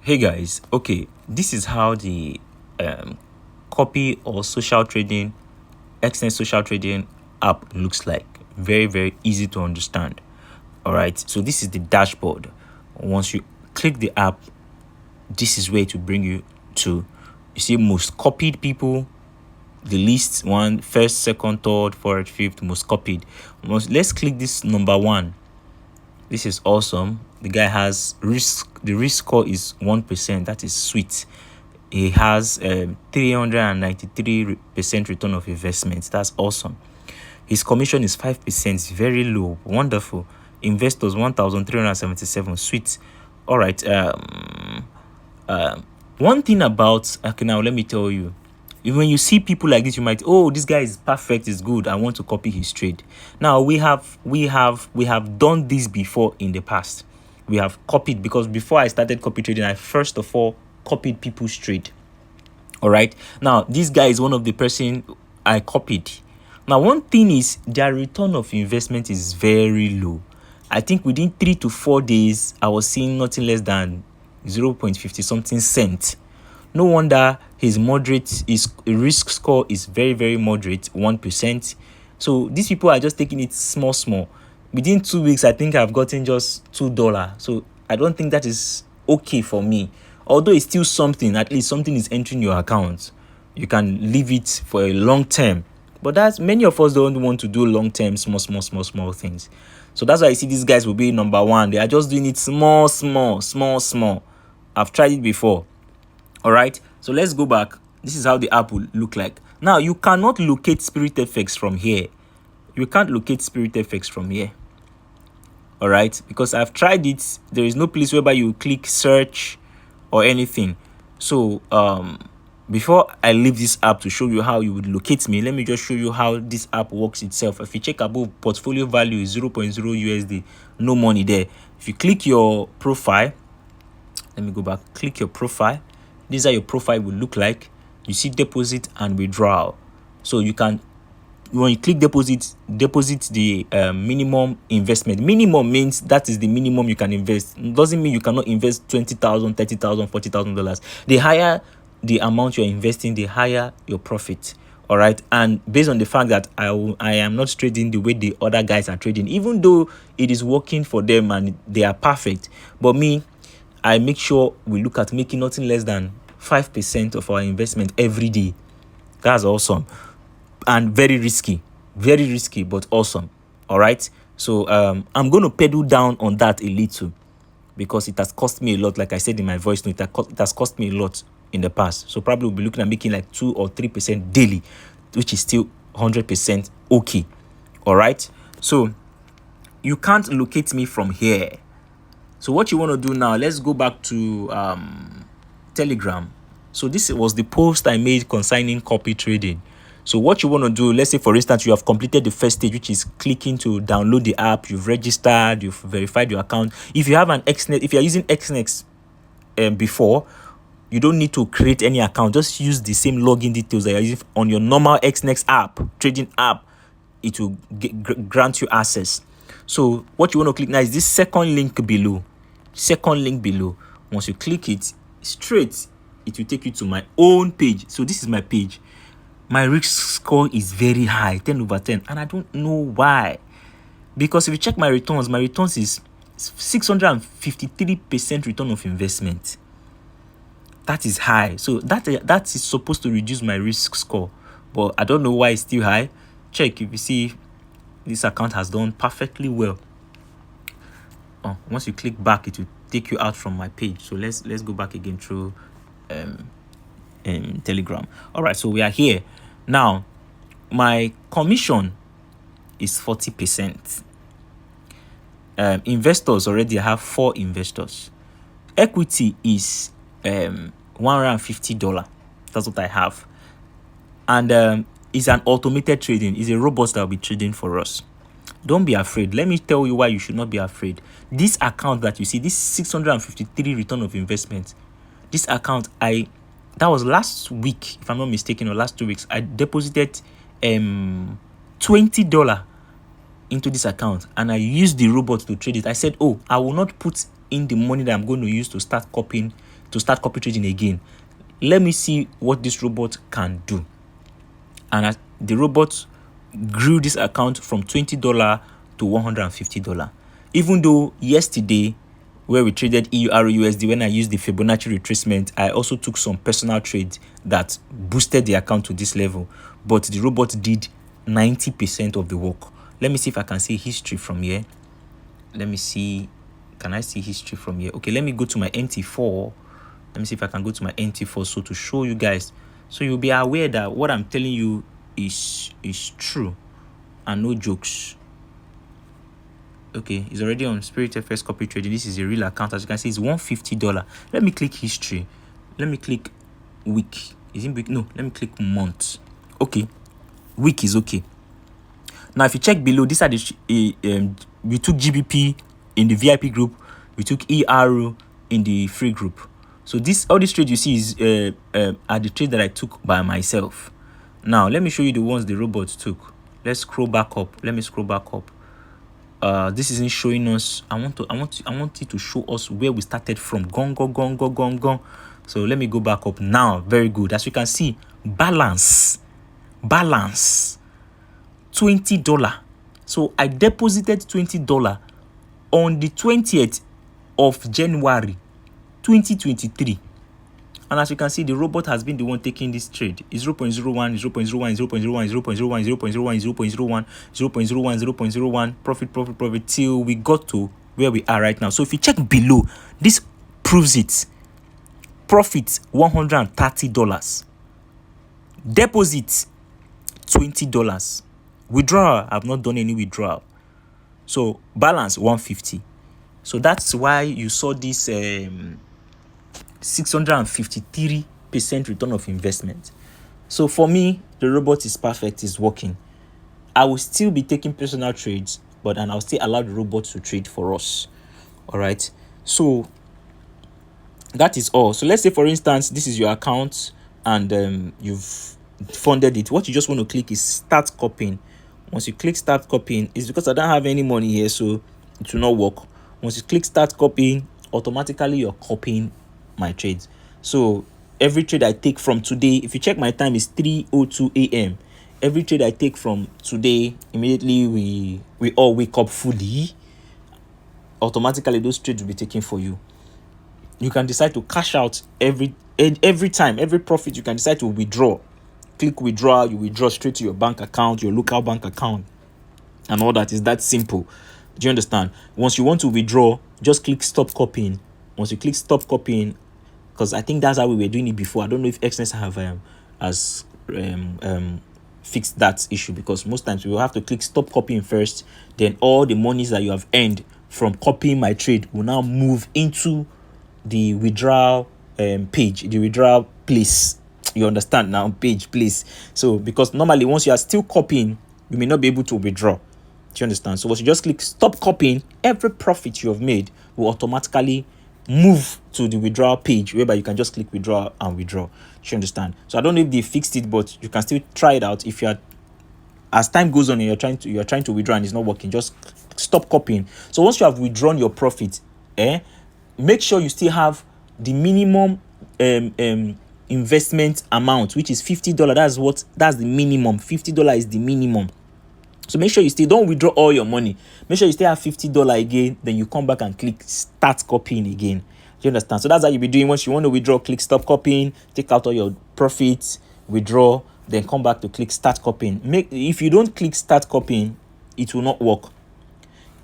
Hey guys, okay, this is how the um, copy or social trading, Exness social trading app looks like. Very, very easy to understand. All right, so this is the dashboard. Once you click the app, this is where to bring you to. You see most copied people, the list one, first, second, third, fourth, fifth, most copied. Let's click this number one. This is awesome. The guy has risk. The risk score is 1%. That is sweet. He has 393% return of investment. That's awesome. His commission is 5%. Very low. Wonderful. Investors 1,377. Sweet. All right. One thing about, okay, now let me tell you, when you see people like this, you might, oh, this guy is perfect, is good, I want to copy his trade. Now we have done this before in the past. We have copied, because before I started copy trading, I first of all copied people's trade. All right, now this guy is one of the person I copied. Now one thing is, their return of investment is very low. I think within 3 to 4 days I was seeing nothing less than 0.50 something cent. No wonder his risk score is very, very moderate, 1%. So these people are just taking it small. Within 2 weeks, I think I've gotten just $2. So I don't think that is okay for me. Although it's still something, at least something is entering your account. You can leave it for a long term. But that's, many of us don't want to do long term, small things. So that's why I see these guys will be number one. They are just doing it small. I've tried it before. All right, so let's go back. This is how the app will look like. Now you cannot locate Spirit FX from here. You can't locate Spirit FX from here. All right, because I've tried it. There is no place whereby you click search or anything. So before I leave this app to show you how you would locate me, let me just show you how this app works itself. If you check above, portfolio value is 0.0 USD, no money there. If you click your profile, let me go back, click your profile. These are your profile will look like. You see deposit and withdrawal. So you can, when you click deposit the minimum investment. Minimum means that is the minimum you can invest. It doesn't mean you cannot invest $20,000, $30,000, $40,000. The higher the amount you're investing, the higher your profit. All right, and based on the fact that I am not trading the way the other guys are trading, even though it is working for them and they are perfect, but me, I make sure we look at making nothing less than 5% of our investment every day. That's awesome. And very risky, but awesome. All right, so I'm going to pedal down on that a little, because it has cost me a lot. Like I said in my voice note, it has cost me a lot in the past. So probably we'll be looking at making like 2 or 3% daily, which is still 100% okay. All right, so you can't locate me from here. So what you want to do now, let's go back to Telegram. So this was the post I made concerning copy trading. So what you want to do, let's say for instance, you have completed the first stage, which is clicking to download the app. You've registered, you've verified your account. If you have an Exness, if you're using Exness before, you don't need to create any account. Just use the same login details that you're using on your normal Exness app, trading app. It will grant you access. So what you want to click now is this second link below. Once you click it, straight, it will take you to my own page. So this is my page. My risk score is very high, 10/10, and I don't know why. Because if you check my returns is 653% return of investment. That is high. So that is supposed to reduce my risk score, but I don't know why it's still high. Check if you see this account has done perfectly well. Once you click back, it will take you out from my page. So let's go back again through Telegram. All right, so we are here now. My commission is 40%. Investors, already I have 4 investors. Equity is $150. That's what I have. And it's an automated trading. It's a robot that will be trading for us. Don't be afraid. Let me tell you why you should not be afraid. This account that you see, this 653 return of investment, this account, that was last week, if I'm not mistaken, or last 2 weeks, I deposited $20 into this account, and I used the robot to trade it. I said, oh, I will not put in the money that I'm going to use to start copying to start copy trading again. Let me see what this robot can do. And the robot grew this account from $20 to $150. Even though yesterday, where we traded EURUSD, when I used the Fibonacci retracement, I also took some personal trades that boosted the account to this level. But the robot did 90% of the work. Let me see if I can see history from here. Let me see. Can I see history from here? Okay, let me go to my MT4. Let me see if I can go to my MT4 so to show you guys. So you'll be aware that what I'm telling you is true and no jokes. Okay, it's already on Spirit FX copy trading. This is a real account. As you can see, it's $150. Let me click history. Let me click week. Is it week? No, let me click month. Okay, week is okay. Now, if you check below, these are the we took GBP in the VIP group. We took ERU in the free group. So all these trades you see is are the trades that I took by myself. Now, let me show you the ones the robot took. Let's scroll back up. Let me scroll back up. This isn't showing us. I want it to show us where we started from. Gong. So let me go back up now. Very good. As you can see, balance $20. So I deposited $20 on the 20th of January 2023. And as you can see, the robot has been the one taking this trade. It's 0.01, 0.01, 0.01, 0.01, 0.01, 0.01, 0.01, 0.01, profit, till we got to where we are right now. So if you check below, this proves it. Profit $130. Deposit $20. Withdrawal, I've not done any withdrawal. So balance 150. So that's why you saw this 653% return of investment. So for me, the robot is perfect, it's working. I will still be taking personal trades, but and I'll still allow the robot to trade for us. All right. So that is all. So let's say, for instance, this is your account and you've funded it. What you just want to click is start copying. Once you click start copying, it's because I don't have any money here, so it will not work. Once you click start copying, automatically you're copying my trades. So every trade I take from today, if you check my time, is 3:02 a.m. Every trade I take from today, immediately we all wake up fully. Automatically those trades will be taken for you. You can decide to cash out every time, every profit. You can decide to withdraw. Click withdraw, you withdraw straight to your bank account, your local bank account, and all that. Is that simple. Do you understand? Once you want to withdraw, just click stop copying. Once you click stop copying, because I think that's how we were doing it before. I don't know if Exness have fixed that issue, because most times we will have to click stop copying first, then all the monies that you have earned from copying my trade will now move into the withdrawal page, the withdrawal place. You understand now? Page, place. So because normally once you are still copying, you may not be able to withdraw. Do you understand? So once you just click stop copying, every profit you have made will automatically move to the withdrawal page, whereby you can just click withdraw and withdraw. Do you understand? So I don't know if they fixed it, but you can still try it out. If you are, as time goes on and you're trying to withdraw and it's not working, just stop copying. So once you have withdrawn your profit, make sure you still have the minimum investment amount, which is $50. That's the minimum. $50 is the minimum. So make sure you still don't withdraw all your money. Make sure you still have $50 again. Then you come back and click start copying again. Do you understand? So that's how you'll be doing. Once you want to withdraw, click stop copying, take out all your profits, withdraw, then come back to click start copying. If you don't click start copying, it will not work.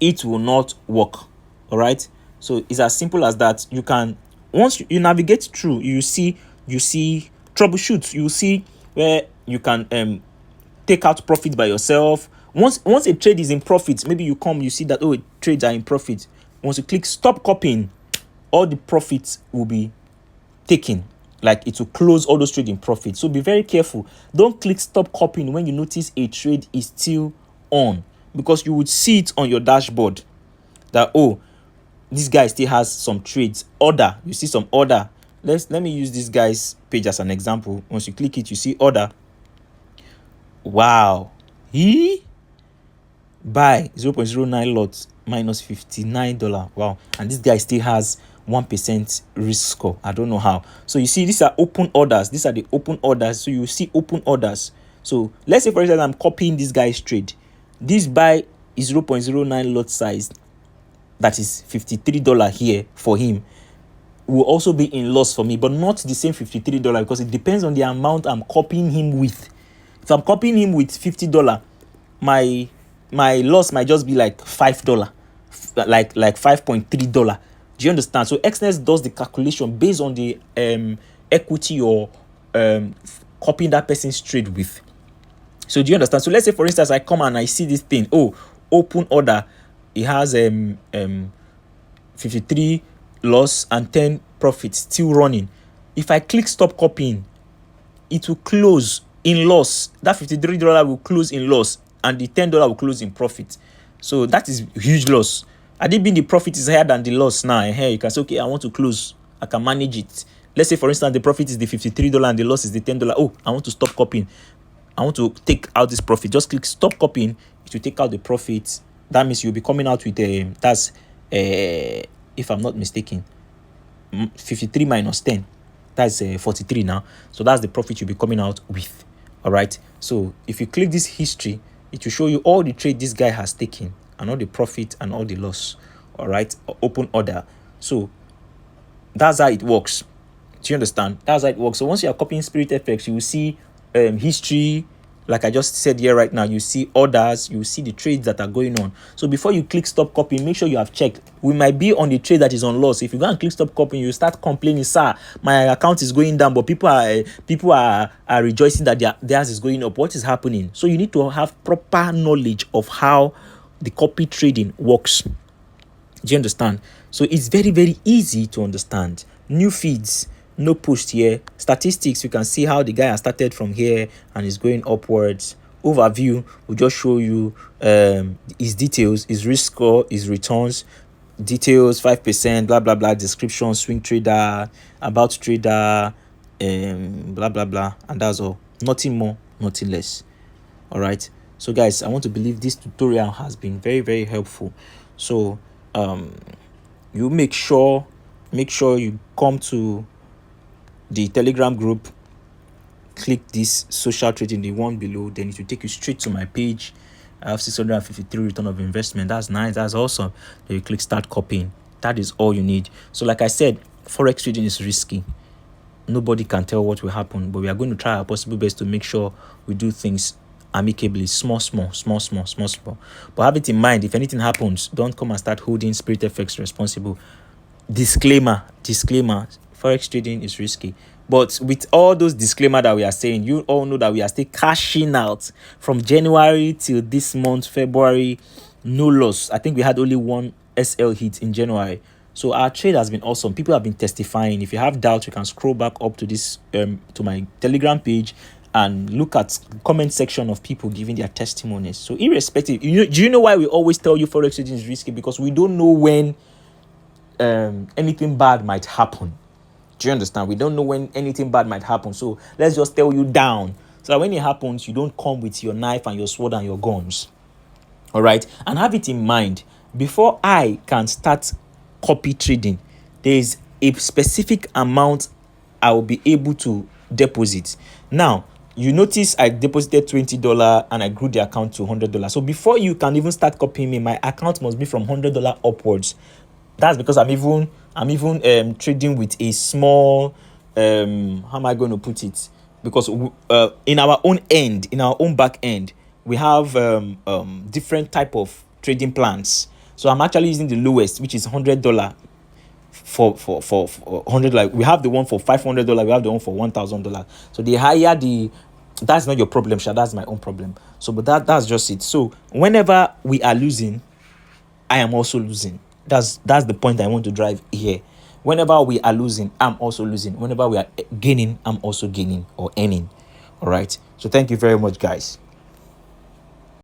It will not work. All right. So it's as simple as that. You can, once you navigate through, you see troubleshoot. You see where you can take out profit by yourself. Once a trade is in profit, maybe you see that trades are in profit. Once you click stop copying, all the profits will be taken. Like, it will close all those trades in profit. So be very careful. Don't click stop copying when you notice a trade is still on, because you would see it on your dashboard that this guy still has some trades. Order. You see some order. Let me use this guy's page as an example. Once you click it, you see order. Wow. Buy 0.09 lots minus $59. Wow. And this guy still has 1% risk score. I don't know how. So you see, these are open orders. These are the open orders. So you see open orders. So let's say, for instance, I'm copying this guy's trade. This buy is 0.09 lot size. That is $53 here for him. Will also be in loss for me, but not the same $53 because it depends on the amount I'm copying him with. If I'm copying him with $50, my loss might just be like $5, like $5.3. Do you understand? So Exness does the calculation based on the equity or copying that person's trade with. So do you understand? So let's say, for instance, I come and I see this thing. Oh, open order. It has 53 loss and 10 profit still running. If I click stop copying, it will close in loss. That $53 will close in loss and the $10 will close in profit. So that is huge loss. Had it been the profit is higher than the loss now, here you can say, okay, I want to close. I can manage it. Let's say, for instance, the profit is the $53 and the loss is the $10. Oh, I want to stop copying. I want to take out this profit. Just click stop copying. It will take out the profit. That means you'll be coming out with that's if I'm not mistaken, 53 minus 10. That's 43 now. So that's the profit you'll be coming out with. All right. So if you click this history, it will show you all the trade this guy has taken and all the profit and all the loss. All right. Open order. So that's how it works. Do you understand? That's how it works. So once you are copying Spirit FX, you will see history. Like I just said here right now, you see orders, you see the trades that are going on. So before you click stop copying, make sure you have checked. We might be on the trade that is on loss. If you go and click stop copying, you start complaining, sir, my account is going down, but people are rejoicing that theirs is going up. What is happening? So you need to have proper knowledge of how the copy trading works. Do you understand? So it's very, very easy to understand. New feeds. No post here. Statistics, you can see how the guy has started from here and is going upwards. Overview will just show you his details, his risk score, his returns, details, 5%, blah blah blah, description, swing trader, about trader, blah blah blah, and that's all. Nothing more, nothing less. All right. So guys, I want to believe this tutorial has been very, very helpful. So you make sure you come to the Telegram group, click this social trading, the one below, then it will take you straight to my page. I have 653 return of investment. That's nice. That's awesome. Then you click start copying. That is all you need. So like I said, forex trading is risky. Nobody can tell what will happen, but we are going to try our possible best to make sure we do things amicably, small. But have it in mind, if anything happens, don't come and start holding Spirit FX responsible. Disclaimer, forex trading is risky. But with all those disclaimer that we are saying, you all know that we are still cashing out from January till this month, February, no loss. I think we had only one SL hit in January. So our trade has been awesome. People have been testifying. If you have doubts, you can scroll back up to this to my Telegram page and look at comment section of people giving their testimonies. So irrespective, do you know why we always tell you forex trading is risky? Because we don't know when anything bad might happen. Do you understand? We don't know when anything bad might happen. So let's just tell you down, so that when it happens, you don't come with your knife and your sword and your guns. All right. And have it in mind, before I can start copy trading, there is a specific amount I will be able to deposit. Now, you notice I deposited $20 and I grew the account to $100. So before you can even start copying me, my account must be from $100 upwards. That's because I'm even trading with a small how am I going to put it? Because in our own end, in our own back end, we have different type of trading plans. So I'm actually using the lowest, which is $100 for 100. Like we have the one for $500, we have the one for $1,000. So the higher that's not your problem, Sha. That's my own problem. So but that's just it. So whenever we are losing, I am also losing. That's the point I want to drive here. Whenever we are losing, I'm also losing. Whenever we are gaining, I'm also gaining or earning. All right. So thank you very much, guys.